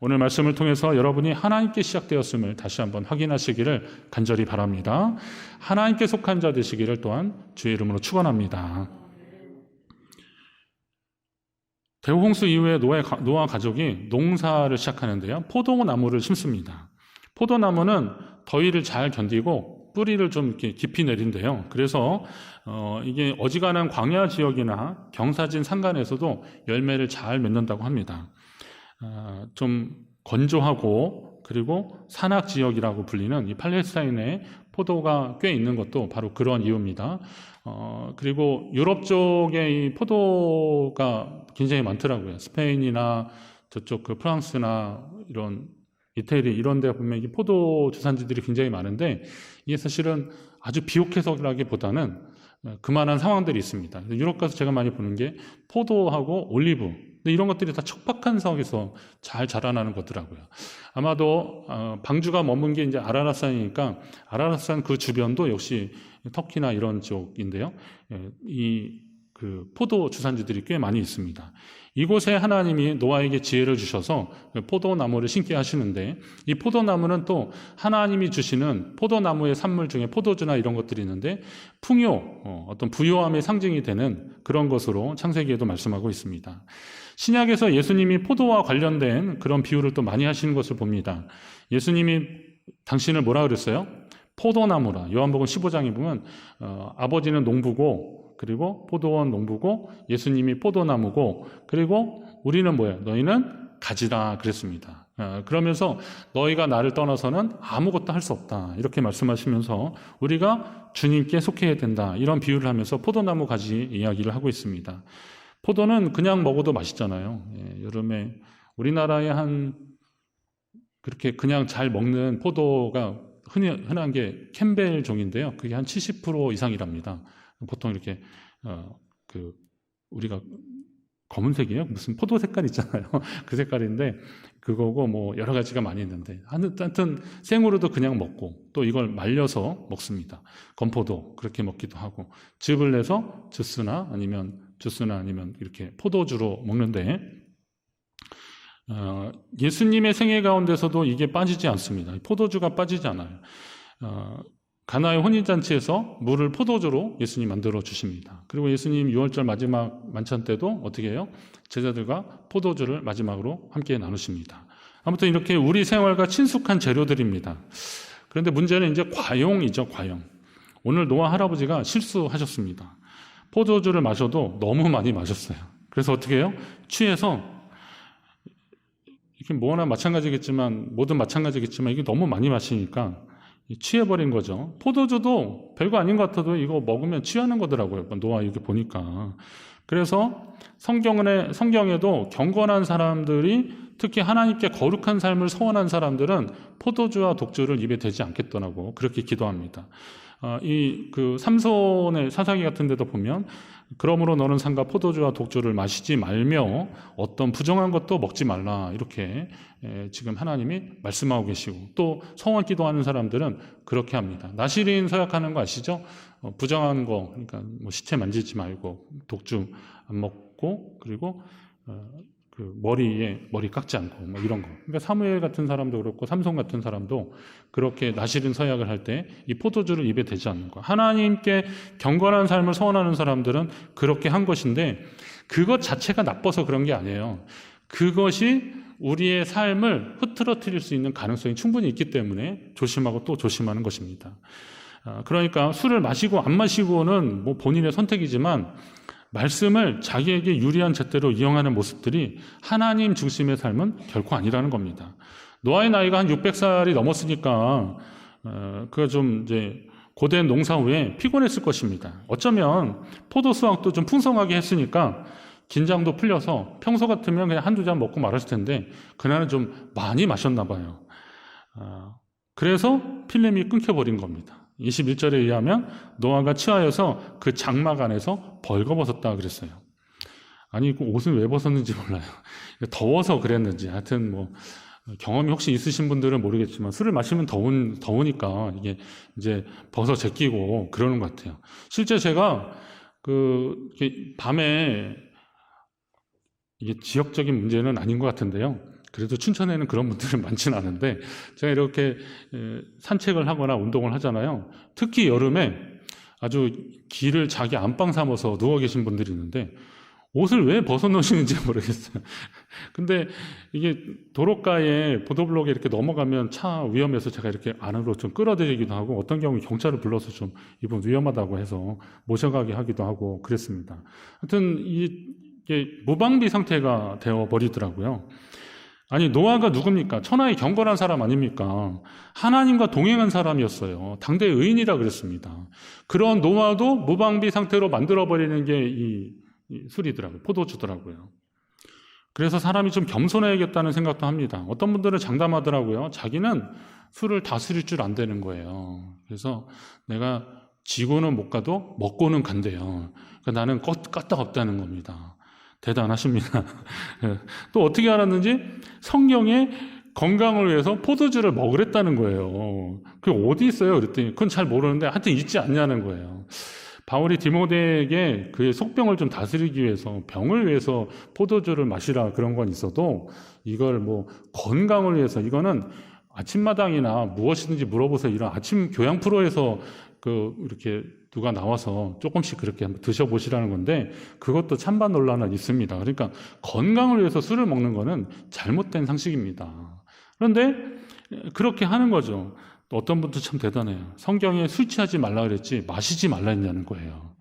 오늘 말씀을 통해서 여러분이 하나님께 시작되었음을 다시 한번 확인하시기를 간절히 바랍니다. 하나님께 속한 자 되시기를 또한 주의 이름으로 축원합니다. 대홍수 이후에 노아 가족이 농사를 시작하는데요. 포도나무를 심습니다. 포도나무는 더위를 잘 견디고 뿌리를 좀 이렇게 깊이 내린대요. 그래서 이게 어지간한 광야 지역이나 경사진 산간에서도 열매를 잘 맺는다고 합니다. 좀 건조하고 그리고 산악 지역이라고 불리는 이 팔레스타인에 포도가 꽤 있는 것도 바로 그런 이유입니다. 그리고 유럽 쪽에 이 포도가 굉장히 많더라고요. 스페인이나 저쪽 그 프랑스나 이런 이태리 이런 데 보면 이 포도 주산지들이 굉장히 많은데 이게 사실은 아주 비옥해서라기보다는 그만한 상황들이 있습니다. 유럽 가서 제가 많이 보는 게 포도하고 올리브 이런 것들이 다 척박한 성에서 잘 자라나는 거더라고요. 아마도 방주가 머문 게 이제 아라랏산이니까 아라랏산 그 주변도 역시 터키나 이런 쪽인데요. 이 그 포도 주산지들이 꽤 많이 있습니다. 이곳에 하나님이 노아에게 지혜를 주셔서 포도나무를 심게 하시는데 이 포도나무는 또 하나님이 주시는 포도나무의 산물 중에 포도주나 이런 것들이 있는데 풍요, 어떤 부요함의 상징이 되는 그런 것으로 창세기에도 말씀하고 있습니다. 신약에서 예수님이 포도와 관련된 그런 비유를 또 많이 하시는 것을 봅니다. 예수님이 당신을 뭐라 그랬어요? 포도나무라. 요한복음 15장에 보면 아버지는 농부고 그리고 포도원 농부고 예수님이 포도나무고 그리고 우리는 뭐예요? 너희는 가지다 그랬습니다. 그러면서 너희가 나를 떠나서는 아무것도 할 수 없다 이렇게 말씀하시면서 우리가 주님께 속해야 된다 이런 비유를 하면서 포도나무 가지 이야기를 하고 있습니다. 포도는 그냥 먹어도 맛있잖아요. 여름에 우리나라에 그렇게 그냥 잘 먹는 포도가 흔한 게 캠벨 종인데요. 그게 한 70% 이상이랍니다. 보통 이렇게 우리가 검은색이에요. 무슨 포도 색깔 있잖아요. 그 색깔인데 그거고 뭐 여러 가지가 많이 있는데 하여튼 생으로도 그냥 먹고 또 이걸 말려서 먹습니다. 건포도 그렇게 먹기도 하고 즙을 내서 주스나 아니면 이렇게 포도주로 먹는데 예수님의 생애 가운데서도 이게 빠지지 않습니다. 포도주가 빠지지 않아요. 가나의 혼인잔치에서 물을 포도주로 예수님 만들어 주십니다. 그리고 예수님 6월절 마지막 만찬 때도 어떻게 해요? 제자들과 포도주를 마지막으로 함께 나누십니다. 아무튼 이렇게 우리 생활과 친숙한 재료들입니다. 그런데 문제는 이제 과용이죠, 과용. 오늘 노아 할아버지가 실수하셨습니다. 포도주를 마셔도 너무 많이 마셨어요. 그래서 어떻게 해요? 취해서 이게 뭐나 마찬가지겠지만 뭐든 마찬가지겠지만 이게 너무 많이 마시니까 취해버린 거죠. 포도주도 별거 아닌 것 같아도 이거 먹으면 취하는 거더라고요. 노아 이렇게 보니까. 그래서 성경에도 경건한 사람들이 특히 하나님께 거룩한 삶을 소원한 사람들은 포도주와 독주를 입에 대지 않겠더라고 그렇게 기도합니다. 삼손의 사사기 같은 데도 보면 그러므로 너는 삼가 포도주와 독주를 마시지 말며 어떤 부정한 것도 먹지 말라 이렇게 지금 하나님이 말씀하고 계시고 또 성원 기도하는 사람들은 그렇게 합니다. 나시린 서약하는 거 아시죠? 부정한 거 그러니까 뭐 시체 만지지 말고 독주 안 먹고 그리고 머리 깎지 않고 뭐 이런 거. 그러니까 사무엘 같은 사람도 그렇고 삼손 같은 사람도 그렇게 나시린 서약을 할 때 이 포도주를 입에 대지 않는 거. 하나님께 경건한 삶을 소원하는 사람들은 그렇게 한 것인데 그것 자체가 나빠서 그런 게 아니에요. 그것이 우리의 삶을 흐트러뜨릴 수 있는 가능성이 충분히 있기 때문에 조심하고 또 조심하는 것입니다. 그러니까 술을 마시고 안 마시고는 뭐 본인의 선택이지만 말씀을 자기에게 유리한 잣대로 이용하는 모습들이 하나님 중심의 삶은 결코 아니라는 겁니다. 노아의 나이가 한 600살이 넘었으니까 그가 좀 이제 고된 농사 후에 피곤했을 것입니다. 어쩌면 포도 수확도 좀 풍성하게 했으니까 긴장도 풀려서 평소 같으면 그냥 한두 잔 먹고 말았을 텐데 그날은 좀 많이 마셨나 봐요. 그래서 필름이 끊겨버린 겁니다. 21절에 의하면 노아가 취하여서 그 장막 안에서 벌거벗었다 그랬어요. 아니 그 옷을 왜 벗었는지 몰라요. 더워서 그랬는지 하여튼 뭐 경험이 혹시 있으신 분들은 모르겠지만 술을 마시면 더우니까 이게 이제 벗어 제끼고 그러는 것 같아요. 실제 제가 밤에 이게 지역적인 문제는 아닌 것 같은데요. 그래도 춘천에는 그런 분들은 많지는 않은데 제가 이렇게 산책을 하거나 운동을 하잖아요. 특히 여름에 아주 기를 자기 안방 삼아서 누워 계신 분들이 있는데 옷을 왜 벗어놓으시는지 모르겠어요. 근데 이게 도로가에 보도블록에 이렇게 넘어가면 차 위험해서 제가 이렇게 안으로 좀 끌어들이기도 하고 어떤 경우 경찰을 불러서 좀 이분 위험하다고 해서 모셔가게 하기도 하고 그랬습니다. 하여튼 이게 무방비 상태가 되어버리더라고요. 아니 노아가 누굽니까? 천하의 경건한 사람 아닙니까? 하나님과 동행한 사람이었어요. 당대 의인이라 그랬습니다. 그런 노아도 무방비 상태로 만들어버리는 게 이 술이더라고요. 포도주더라고요. 그래서 사람이 좀 겸손해야겠다는 생각도 합니다. 어떤 분들은 장담하더라고요. 자기는 술을 다스릴 줄 안 되는 거예요. 그래서 내가 지고는 못 가도 먹고는 간대요. 그러니까 나는 까딱없다는 겁니다. 대단하십니다. 또 어떻게 알았는지 성경에 건강을 위해서 포도주를 먹으랬다는 거예요. 그게 어디 있어요? 그랬더니 그건 잘 모르는데 하여튼 있지 않냐는 거예요. 바울이 디모데에게 그의 속병을 좀 다스리기 위해서 병을 위해서 포도주를 마시라 그런 건 있어도 이걸 뭐 건강을 위해서 이거는 아침마당이나 무엇이든지 물어보세요. 이런 아침 교양 프로에서 이렇게 누가 나와서 조금씩 그렇게 한번 드셔보시라는 건데 그것도 찬반 논란은 있습니다. 그러니까 건강을 위해서 술을 먹는 거는 잘못된 상식입니다. 그런데 그렇게 하는 거죠. 어떤 분도 참 대단해요. 성경에 술 취하지 말라 그랬지 마시지 말라 했냐는 거예요.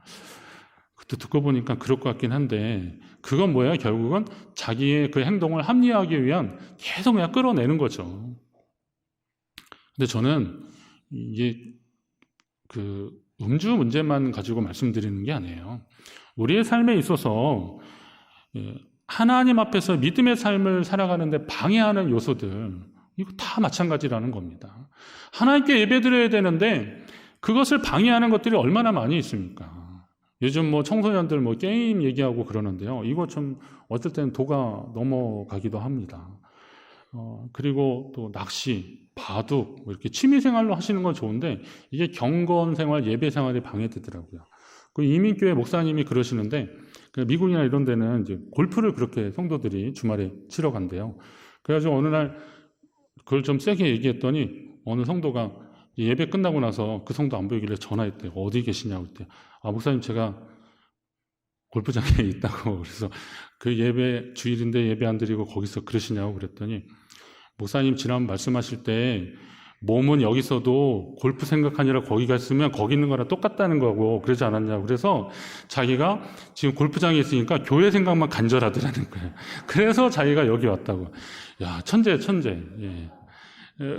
그것도 듣고 보니까 그럴 것 같긴 한데 그건 뭐예요? 결국은 자기의 그 행동을 합리화하기 위한 계속 그냥 끌어내는 거죠. 근데 저는 이게 음주 문제만 가지고 말씀드리는 게 아니에요. 우리의 삶에 있어서 하나님 앞에서 믿음의 삶을 살아가는데 방해하는 요소들 이거 다 마찬가지라는 겁니다. 하나님께 예배드려야 되는데 그것을 방해하는 것들이 얼마나 많이 있습니까? 요즘 뭐 청소년들 뭐 게임 얘기하고 그러는데요. 이거 좀 어떨 때는 도가 넘어가기도 합니다. 그리고 또 낚시, 바둑 뭐 이렇게 취미생활로 하시는 건 좋은데 이게 경건생활, 예배생활에 방해되더라고요. 그 이민교회 목사님이 그러시는데 미국이나 이런 데는 이제 골프를 그렇게 성도들이 주말에 치러 간대요. 그래가지고 어느 날 그걸 좀 세게 얘기했더니 어느 성도가 예배 끝나고 나서 그 성도 안 보이길래 전화했대요. 어디 계시냐고 그랬대요. 아, 목사님 제가 골프장에 있다고. 그래서 그 예배 주일인데 예배 안 드리고 거기서 그러시냐고 그랬더니 목사님 지난 말씀하실 때 몸은 여기서도 골프 생각하느라 거기 갔으면 거기 있는 거랑 똑같다는 거고 그러지 않았냐고. 그래서 자기가 지금 골프장에 있으니까 교회 생각만 간절하더라는 거예요. 그래서 자기가 여기 왔다고. 야, 천재. 예.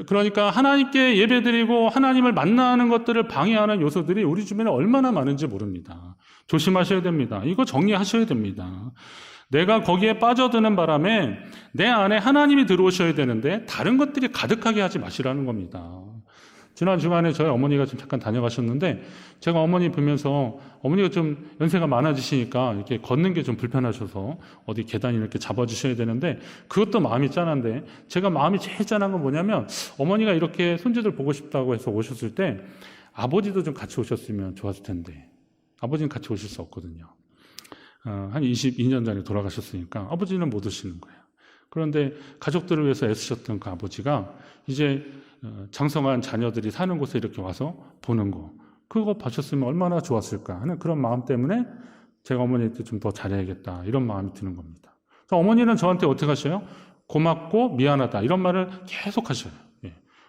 그러니까 하나님께 예배드리고 하나님을 만나는 것들을 방해하는 요소들이 우리 주변에 얼마나 많은지 모릅니다. 조심하셔야 됩니다. 이거 정리하셔야 됩니다. 내가 거기에 빠져드는 바람에 내 안에 하나님이 들어오셔야 되는데 다른 것들이 가득하게 하지 마시라는 겁니다. 지난 주간에 저희 어머니가 좀 잠깐 다녀가셨는데 제가 어머니 보면서 어머니가 좀 연세가 많아지시니까 이렇게 걷는 게 좀 불편하셔서 어디 계단 이렇게 잡아주셔야 되는데 그것도 마음이 짠한데 제가 마음이 제일 짠한 건 뭐냐면 어머니가 이렇게 손주들 보고 싶다고 해서 오셨을 때 아버지도 좀 같이 오셨으면 좋았을 텐데 아버지는 같이 오실 수 없거든요. 한 22년 전에 돌아가셨으니까 아버지는 못 오시는 거예요. 그런데 가족들을 위해서 애쓰셨던 그 아버지가 이제 장성한 자녀들이 사는 곳에 이렇게 와서 보는 거 그거 봐셨으면 얼마나 좋았을까 하는 그런 마음 때문에 제가 어머니한테 좀 더 잘해야겠다 이런 마음이 드는 겁니다. 어머니는 저한테 어떻게 하셔요? 고맙고 미안하다 이런 말을 계속 하셔요.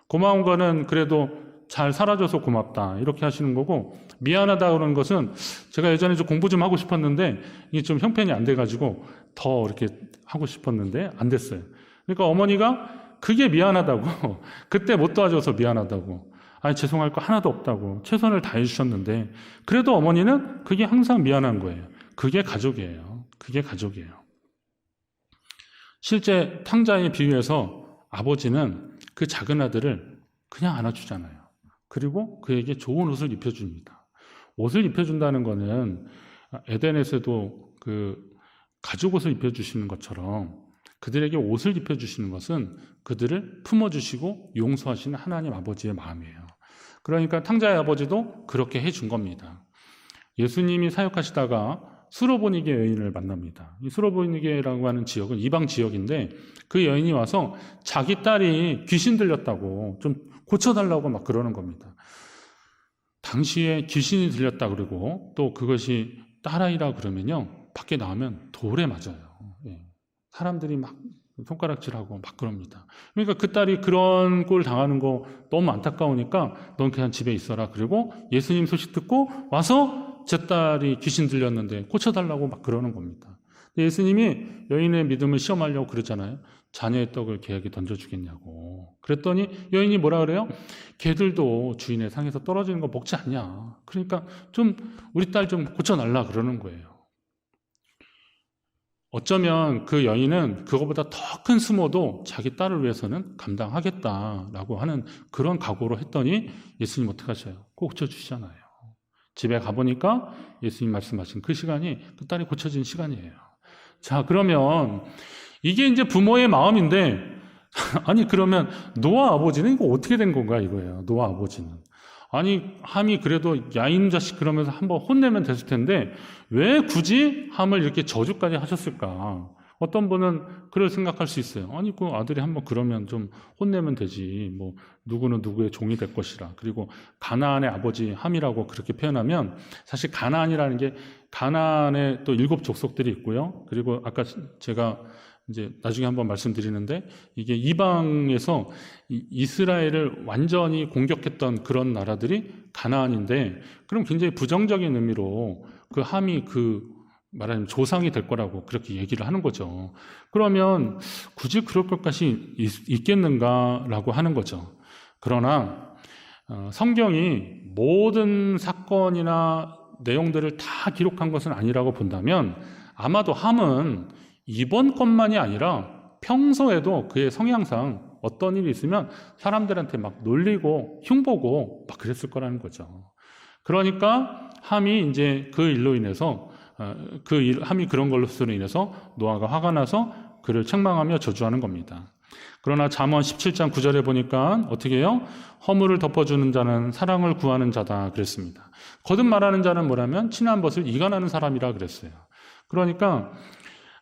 고마운 거는 그래도 잘 살아줘서 고맙다 이렇게 하시는 거고 미안하다 그러는 것은 제가 예전에 좀 공부 좀 하고 싶었는데 이게 좀 형편이 안 돼가지고 더 이렇게 하고 싶었는데 안 됐어요. 그러니까 어머니가 그게 미안하다고 그때 못 도와줘서 미안하다고 아니 죄송할 거 하나도 없다고 최선을 다해 주셨는데 그래도 어머니는 그게 항상 미안한 거예요. 그게 가족이에요. 그게 가족이에요. 실제 탕자에 비유해서 아버지는 그 작은 아들을 그냥 안아주잖아요. 그리고 그에게 좋은 옷을 입혀줍니다. 옷을 입혀준다는 거는 에덴에서도 그 가죽 옷을 입혀주시는 것처럼 그들에게 옷을 입혀주시는 것은 그들을 품어주시고 용서하시는 하나님 아버지의 마음이에요. 그러니까 탕자의 아버지도 그렇게 해준 겁니다. 예수님이 사역하시다가 수로보니게 여인을 만납니다. 이 수로보니게라고 하는 지역은 이방 지역인데 그 여인이 와서 자기 딸이 귀신 들렸다고 좀 고쳐달라고 막 그러는 겁니다. 당시에 귀신이 들렸다 그러고 또 그것이 딸아이라 그러면요, 밖에 나오면 돌에 맞아요. 예. 사람들이 막 손가락질하고 막 그럽니다. 그러니까 그 딸이 그런 꼴 당하는 거 너무 안타까우니까 넌 그냥 집에 있어라. 그리고 예수님 소식 듣고 와서 제 딸이 귀신 들렸는데 고쳐달라고 막 그러는 겁니다. 예수님이 여인의 믿음을 시험하려고 그러잖아요. 자녀의 떡을 개에게 던져주겠냐고. 그랬더니 여인이 뭐라 그래요? 개들도 주인의 상에서 떨어지는 거 먹지 않냐. 그러니까 좀 우리 딸 좀 고쳐달라 그러는 거예요. 어쩌면 그 여인은 그거보다 더 큰 수모도 자기 딸을 위해서는 감당하겠다라고 하는 그런 각오로 했더니 예수님 어떻게 하셔요? 꼭 고쳐주시잖아요. 집에 가보니까 예수님 말씀하신 그 시간이 그 딸이 고쳐진 시간이에요. 자, 그러면 이게 이제 부모의 마음인데, 아니, 그러면 노아 아버지는 이거 어떻게 된 건가 이거예요. 노아 아버지는. 아니, 함이 그래도 야인 자식 그러면서 한번 혼내면 됐을 텐데 왜 굳이 함을 이렇게 저주까지 하셨을까? 어떤 분은 그럴 생각할 수 있어요. 아니, 그 아들이 한번 그러면 좀 혼내면 되지. 뭐 누구는 누구의 종이 될 것이라. 그리고 가나안의 아버지 함이라고 그렇게 표현하면 사실 가나안이라는 게 가나안의 또 7 족속들이 있고요. 그리고 아까 제가 이제 나중에 한번 말씀드리는데 이게 이방에서 이스라엘을 완전히 공격했던 그런 나라들이 가나안인데, 그럼 굉장히 부정적인 의미로 그 함이 말하자면 조상이 될 거라고 그렇게 얘기를 하는 거죠. 그러면 굳이 그럴 것까지 있겠는가라고 하는 거죠. 그러나 성경이 모든 사건이나 내용들을 다 기록한 것은 아니라고 본다면 아마도 함은 이번 것만이 아니라 평소에도 그의 성향상 어떤 일이 있으면 사람들한테 막 놀리고 흉보고 막 그랬을 거라는 거죠. 그러니까 함이 이제 그 일로 인해서 함이 그런 걸로 인해서 노아가 화가 나서 그를 책망하며 저주하는 겁니다. 그러나 잠언 17장 9절에 보니까 어떻게 해요? 허물을 덮어주는 자는 사랑을 구하는 자다 그랬습니다. 거듭 말하는 자는 뭐라면 친한 것을 이간하는 사람이라 그랬어요. 그러니까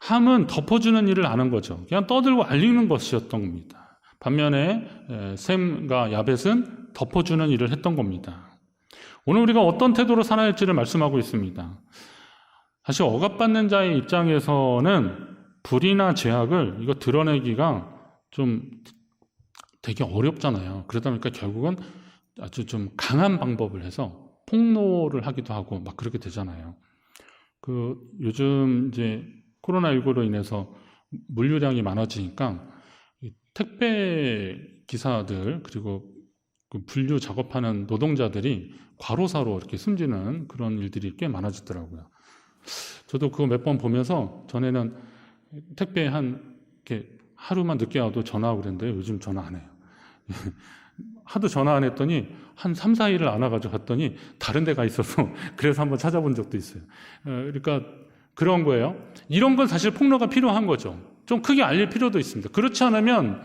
함은 덮어주는 일을 안 한 거죠. 그냥 떠들고 알리는 것이었던 겁니다. 반면에 셈과 야벳은 덮어주는 일을 했던 겁니다. 오늘 우리가 어떤 태도로 살아야 할지를 말씀하고 있습니다. 사실 억압받는 자의 입장에서는 불의나 죄악을 이거 드러내기가 좀 되게 어렵잖아요. 그러다 보니까 결국은 아주 좀 강한 방법을 해서 폭로를 하기도 하고 막 그렇게 되잖아요. 요즘 이제 코로나19로 인해서 물류량이 많아지니까 택배 기사들 그리고 분류 작업하는 노동자들이 과로사로 이렇게 숨지는 그런 일들이 꽤 많아지더라고요. 저도 그거 몇 번 보면서 전에는 택배 이렇게 하루만 늦게 와도 전화하고 그랬는데 요즘 전화 안 해요. 하도 전화 안 했더니 한 3, 4일을 안 와가지고 갔더니 다른 데 가 있어서 그래서 한번 찾아본 적도 있어요. 그러니까 그런 거예요. 이런 건 사실 폭로가 필요한 거죠. 좀 크게 알릴 필요도 있습니다. 그렇지 않으면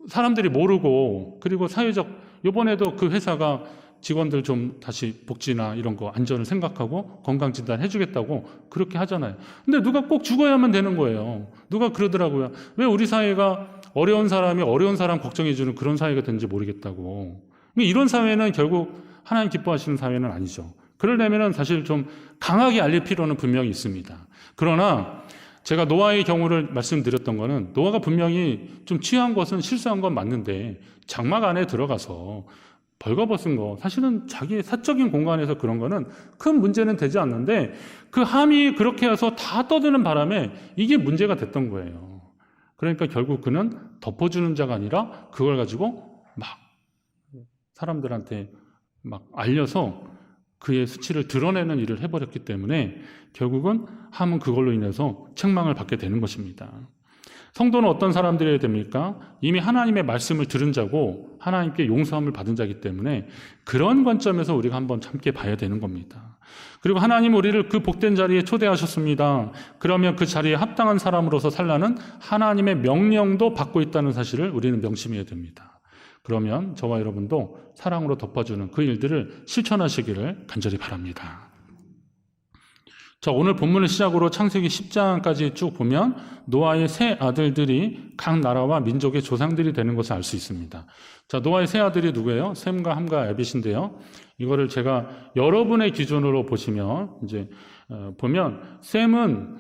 사람들이 모르고, 그리고 사회적, 이번에도 그 회사가 직원들 좀 다시 복지나 이런 거 안전을 생각하고 건강진단 해주겠다고 그렇게 하잖아요. 근데 누가 꼭 죽어야만 되는 거예요. 누가 그러더라고요. 왜 우리 사회가 어려운 사람이 어려운 사람 걱정해주는 그런 사회가 된지 모르겠다고. 이런 사회는 결국 하나님 기뻐하시는 사회는 아니죠. 그러려면 사실 좀 강하게 알릴 필요는 분명히 있습니다. 그러나 제가 노아의 경우를 말씀드렸던 거는 노아가 분명히 좀 취한 것은 실수한 건 맞는데 장막 안에 들어가서 벌거벗은 거 사실은 자기의 사적인 공간에서 그런 거는 큰 문제는 되지 않는데 그 함이 그렇게 해서 다 떠드는 바람에 이게 문제가 됐던 거예요. 그러니까 결국 그는 덮어주는 자가 아니라 그걸 가지고 막 사람들한테 막 알려서 그의 수치를 드러내는 일을 해버렸기 때문에 결국은 함은 그걸로 인해서 책망을 받게 되는 것입니다. 성도는 어떤 사람들이어야 됩니까? 이미 하나님의 말씀을 들은 자고 하나님께 용서함을 받은 자이기 때문에 그런 관점에서 우리가 한번 함께 봐야 되는 겁니다. 그리고 하나님 우리를 그 복된 자리에 초대하셨습니다. 그러면 그 자리에 합당한 사람으로서 살라는 하나님의 명령도 받고 있다는 사실을 우리는 명심해야 됩니다. 그러면 저와 여러분도 사랑으로 덮어주는 그 일들을 실천하시기를 간절히 바랍니다. 자, 오늘 본문을 시작으로 창세기 10장까지 쭉 보면 노아의 세 아들들이 각 나라와 민족의 조상들이 되는 것을 알 수 있습니다. 자, 노아의 세 아들이 누구예요? 셈과 함과 야벳인데요. 이거를 제가 여러분의 기준으로 보시면 이제 보면 셈은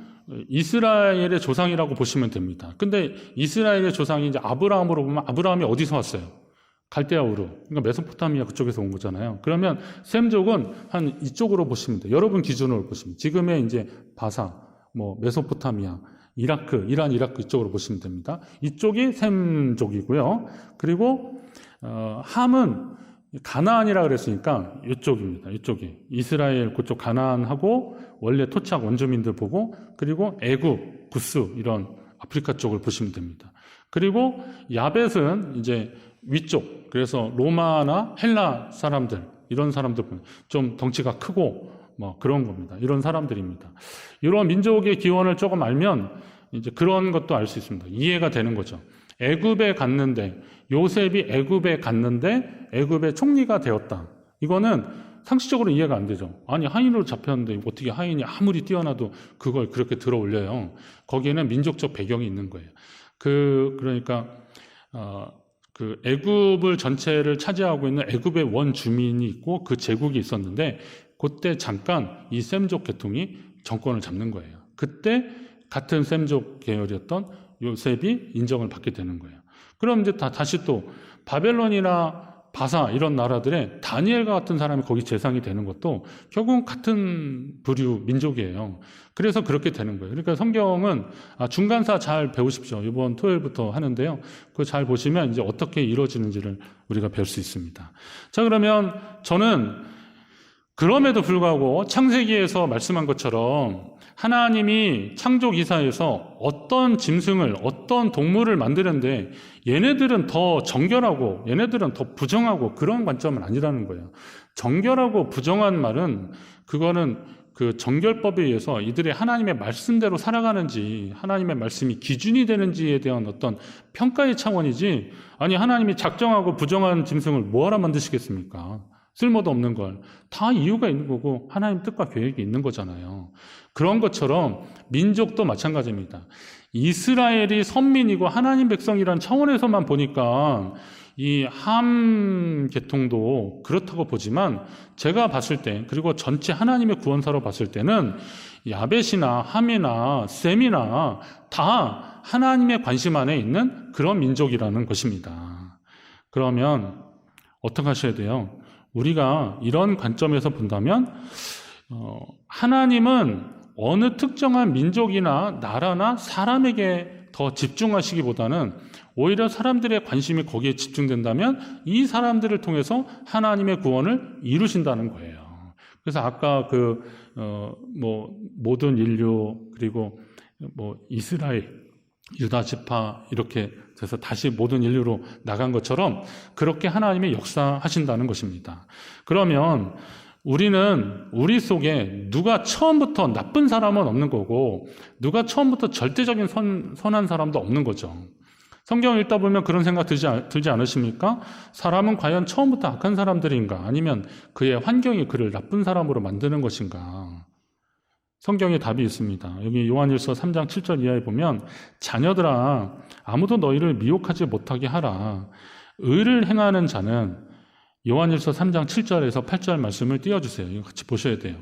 이스라엘의 조상이라고 보시면 됩니다. 근데 이스라엘의 조상이 이제 아브라함으로 보면 아브라함이 어디서 왔어요? 갈대아 우르, 그러니까 메소포타미아 그쪽에서 온 거잖아요. 그러면 셈족은 한 이쪽으로 보시면 돼요. 여러분 기준으로 보시면 지금의 이제 바사, 뭐 메소포타미아, 이라크, 이란, 이라크 이쪽으로 보시면 됩니다. 이쪽이 셈족이고요. 그리고 함은 가나안이라 그랬으니까 이쪽입니다. 이쪽이 이스라엘 그쪽 가나안하고 원래 토착 원주민들 보고 그리고 애굽, 구스 이런 아프리카 쪽을 보시면 됩니다. 그리고 야벳은 이제 위쪽, 그래서 로마나 헬라 사람들, 이런 사람들 좀 덩치가 크고 뭐 그런 겁니다. 이런 사람들입니다. 이런 민족의 기원을 조금 알면 이제 그런 것도 알 수 있습니다. 이해가 되는 거죠. 애굽에 갔는데 요셉이 애굽에 갔는데 애굽의 총리가 되었다. 이거는 상식적으로 이해가 안 되죠. 아니 하인으로 잡혔는데 어떻게 하인이 아무리 뛰어나도 그걸 그렇게 들어 올려요. 거기에는 민족적 배경이 있는 거예요. 그러니까 그 애굽을 전체를 차지하고 있는 애굽의 원주민이 있고 그 제국이 있었는데 그때 잠깐 이 셈족 계통이 정권을 잡는 거예요. 그때 같은 셈족 계열이었던 요셉이 인정을 받게 되는 거예요. 그럼 이제 다시 또 바벨론이나 바사 이런 나라들의 다니엘과 같은 사람이 거기 재상이 되는 것도 결국은 같은 부류 민족이에요. 그래서 그렇게 되는 거예요. 그러니까 성경은 중간사 잘 배우십시오. 이번 토요일부터 하는데요. 그거 잘 보시면 이제 어떻게 이루어지는지를 우리가 배울 수 있습니다. 자, 그러면 저는 그럼에도 불구하고 창세기에서 말씀한 것처럼 하나님이 창조 기사에서 어떤 짐승을, 어떤 동물을 만드는데 얘네들은 더 정결하고 얘네들은 더 부정하고 그런 관점은 아니라는 거예요. 정결하고 부정한 말은 그거는 그 정결법에 의해서 이들이 하나님의 말씀대로 살아가는지 하나님의 말씀이 기준이 되는지에 대한 어떤 평가의 차원이지 아니 하나님이 작정하고 부정한 짐승을 뭐하러 만드시겠습니까? 쓸모도 없는 걸. 다 이유가 있는 거고 하나님 뜻과 계획이 있는 거잖아요. 그런 것처럼 민족도 마찬가지입니다. 이스라엘이 선민이고 하나님 백성이란 차원에서만 보니까 이 함 계통도 그렇다고 보지만 제가 봤을 때 그리고 전체 하나님의 구원사로 봤을 때는 야벳이나 함이나 셈이나 다 하나님의 관심 안에 있는 그런 민족이라는 것입니다. 그러면 어떻게 하셔야 돼요? 우리가 이런 관점에서 본다면 하나님은 어느 특정한 민족이나 나라나 사람에게 더 집중하시기보다는 오히려 사람들의 관심이 거기에 집중된다면 이 사람들을 통해서 하나님의 구원을 이루신다는 거예요. 그래서 아까 모든 인류 그리고 이스라엘, 유다 지파 이렇게 돼서 다시 모든 인류로 나간 것처럼 그렇게 하나님이 역사하신다는 것입니다. 그러면 우리는 우리 속에 누가 처음부터 나쁜 사람은 없는 거고 누가 처음부터 절대적인 선한 사람도 없는 거죠. 성경 읽다 보면 그런 생각 들지 않으십니까? 사람은 과연 처음부터 악한 사람들인가? 아니면 그의 환경이 그를 나쁜 사람으로 만드는 것인가? 성경에 답이 있습니다. 여기 요한일서 3장 7절 이하에 보면 자녀들아 아무도 너희를 미혹하지 못하게 하라. 의를 행하는 자는 요한일서 3장 7절에서 8절 말씀을 띄워주세요. 이거 같이 보셔야 돼요.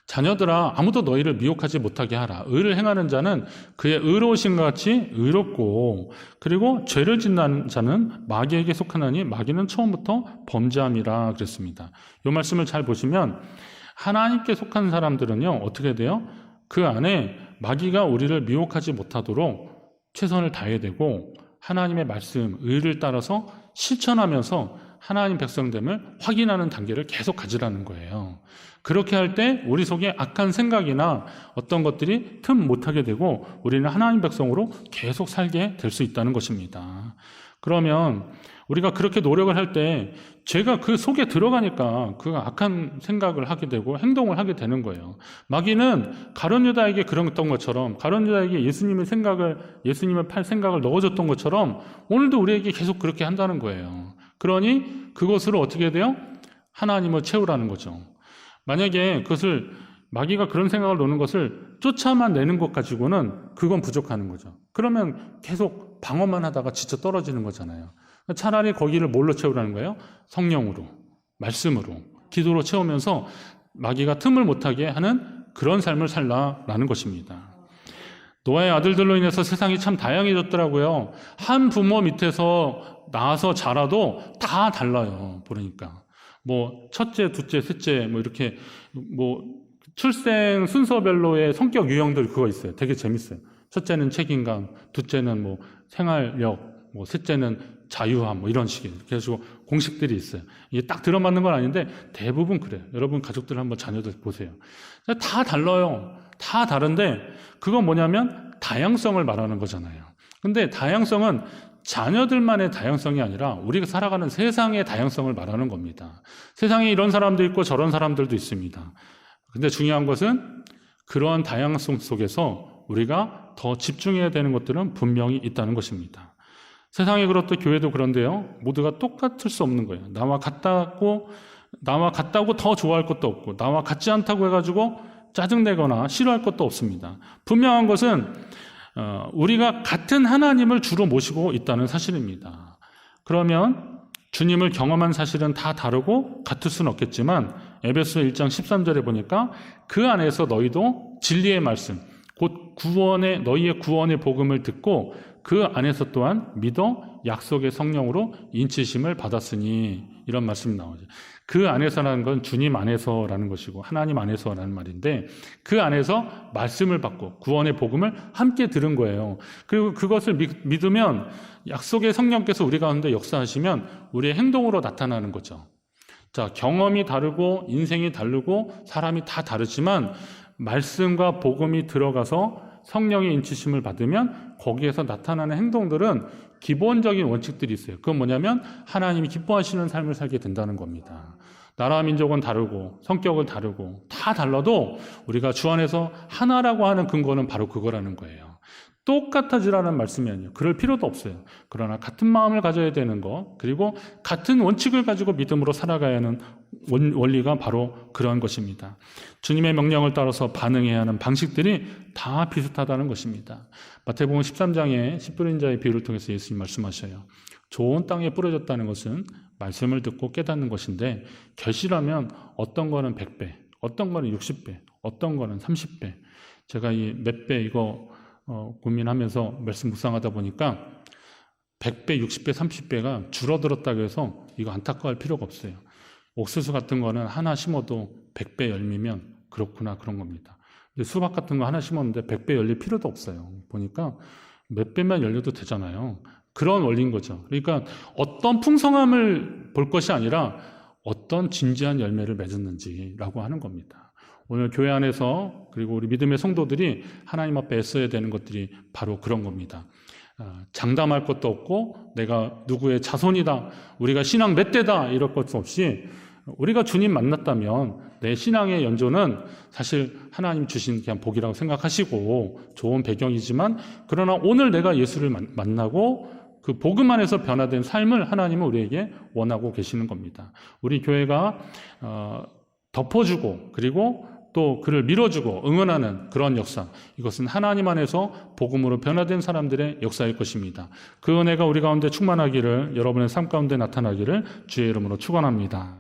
자녀들아 아무도 너희를 미혹하지 못하게 하라. 의를 행하는 자는 그의 의로우신 것 같이 의롭고 그리고 죄를 짓는 자는 마귀에게 속하나니 마귀는 처음부터 범죄함이라 그랬습니다. 이 말씀을 잘 보시면 하나님께 속한 사람들은요 어떻게 돼요? 그 안에 마귀가 우리를 미혹하지 못하도록 최선을 다해야 되고 하나님의 말씀, 의를 따라서 실천하면서 하나님 백성됨을 확인하는 단계를 계속 가지라는 거예요. 그렇게 할 때 우리 속에 악한 생각이나 어떤 것들이 틈 못하게 되고 우리는 하나님 백성으로 계속 살게 될 수 있다는 것입니다. 그러면 우리가 그렇게 노력을 할 때 죄가 그 속에 들어가니까 그 악한 생각을 하게 되고 행동을 하게 되는 거예요. 마귀는 가룟 유다에게 그랬던 것처럼 가룟 유다에게 예수님을 팔 생각을 넣어줬던 것처럼 오늘도 우리에게 계속 그렇게 한다는 거예요. 그러니 그것으로 어떻게 돼요? 하나님을 채우라는 거죠. 만약에 그것을 마귀가 그런 생각을 놓는 것을 쫓아만 내는 것 가지고는 그건 부족하는 거죠. 그러면 계속 방어만 하다가 지쳐 떨어지는 거잖아요. 차라리 거기를 뭘로 채우라는 거예요? 성령으로, 말씀으로, 기도로 채우면서 마귀가 틈을 못하게 하는 그런 삶을 살라라는 것입니다. 노아의 아들들로 인해서 세상이 참 다양해졌더라고요. 한 부모 밑에서 나와서 자라도 다 달라요. 보니까 뭐 첫째, 둘째, 셋째 뭐 이렇게 뭐 출생 순서별로의 성격 유형들 그거 있어요. 되게 재밌어요. 첫째는 책임감, 둘째는 뭐 생활력, 뭐 셋째는 자유함, 뭐 이런 식의. 그래서 공식들이 있어요. 이게 딱 들어맞는 건 아닌데 대부분 그래요. 여러분 가족들 한번 자녀들 보세요. 다 달라요. 다 다른데 그건 뭐냐면 다양성을 말하는 거잖아요. 근데 다양성은 자녀들만의 다양성이 아니라 우리가 살아가는 세상의 다양성을 말하는 겁니다. 세상에 이런 사람도 있고 저런 사람들도 있습니다. 근데 중요한 것은 그러한 다양성 속에서 우리가 더 집중해야 되는 것들은 분명히 있다는 것입니다. 세상이 그렇듯 교회도 그런데요. 모두가 똑같을 수 없는 거예요. 나와 같다고 더 좋아할 것도 없고 나와 같지 않다고 해가지고 짜증내거나 싫어할 것도 없습니다. 분명한 것은 우리가 같은 하나님을 주로 모시고 있다는 사실입니다. 그러면 주님을 경험한 사실은 다 다르고 같을 수는 없겠지만 에베소 1장 13절에 보니까 그 안에서 너희도 진리의 말씀 곧 너희의 구원의 복음을 듣고 그 안에서 또한 믿어 약속의 성령으로 인치심을 받았으니 이런 말씀이 나오죠. 그 안에서라는 건 주님 안에서라는 것이고 하나님 안에서라는 말인데 그 안에서 말씀을 받고 구원의 복음을 함께 들은 거예요. 그리고 그것을 믿으면 약속의 성령께서 우리 가운데 역사하시면 우리의 행동으로 나타나는 거죠. 자, 경험이 다르고 인생이 다르고 사람이 다 다르지만 말씀과 복음이 들어가서 성령의 인치심을 받으면 거기에서 나타나는 행동들은 기본적인 원칙들이 있어요. 그건 뭐냐면 하나님이 기뻐하시는 삶을 살게 된다는 겁니다. 나라 민족은 다르고 성격은 다르고 다 달라도 우리가 주 안에서 하나라고 하는 근거는 바로 그거라는 거예요. 똑같아지라는 말씀이 아니에요. 그럴 필요도 없어요. 그러나 같은 마음을 가져야 되는 것, 그리고 같은 원칙을 가지고 믿음으로 살아가야 하는 원리가 바로 그런 것입니다. 주님의 명령을 따라서 반응해야 하는 방식들이 다 비슷하다는 것입니다. 마태복음 13장에 씨 뿌린 자의 비유를 통해서 예수님 말씀하셔요. 좋은 땅에 뿌려졌다는 것은 말씀을 듣고 깨닫는 것인데 결실하면 어떤 거는 100배, 어떤 거는 60배, 어떤 거는 30배. 제가 이 몇 배 이거 고민하면서 말씀 묵상하다 보니까 100배, 60배, 30배가 줄어들었다고 해서 이거 안타까워할 필요가 없어요. 옥수수 같은 거는 하나 심어도 100배 열리면 그렇구나 그런 겁니다. 근데 수박 같은 거 하나 심었는데 100배 열릴 필요도 없어요. 보니까 몇 배만 열려도 되잖아요. 그런 원리인 거죠. 그러니까 어떤 풍성함을 볼 것이 아니라 어떤 진지한 열매를 맺었는지라고 하는 겁니다. 오늘 교회 안에서 그리고 우리 믿음의 성도들이 하나님 앞에 애써야 되는 것들이 바로 그런 겁니다. 장담할 것도 없고 내가 누구의 자손이다, 우리가 신앙 몇 대다 이럴 것 없이 우리가 주님 만났다면 내 신앙의 연조는 사실 하나님 주신 그냥 복이라고 생각하시고 좋은 배경이지만 그러나 오늘 내가 예수를 만나고 그 복음 안에서 변화된 삶을 하나님은 우리에게 원하고 계시는 겁니다. 우리 교회가 덮어주고 그리고 또 그를 밀어주고 응원하는 그런 역사, 이것은 하나님 안에서 복음으로 변화된 사람들의 역사일 것입니다. 그 은혜가 우리 가운데 충만하기를, 여러분의 삶 가운데 나타나기를 주의 이름으로 축원합니다.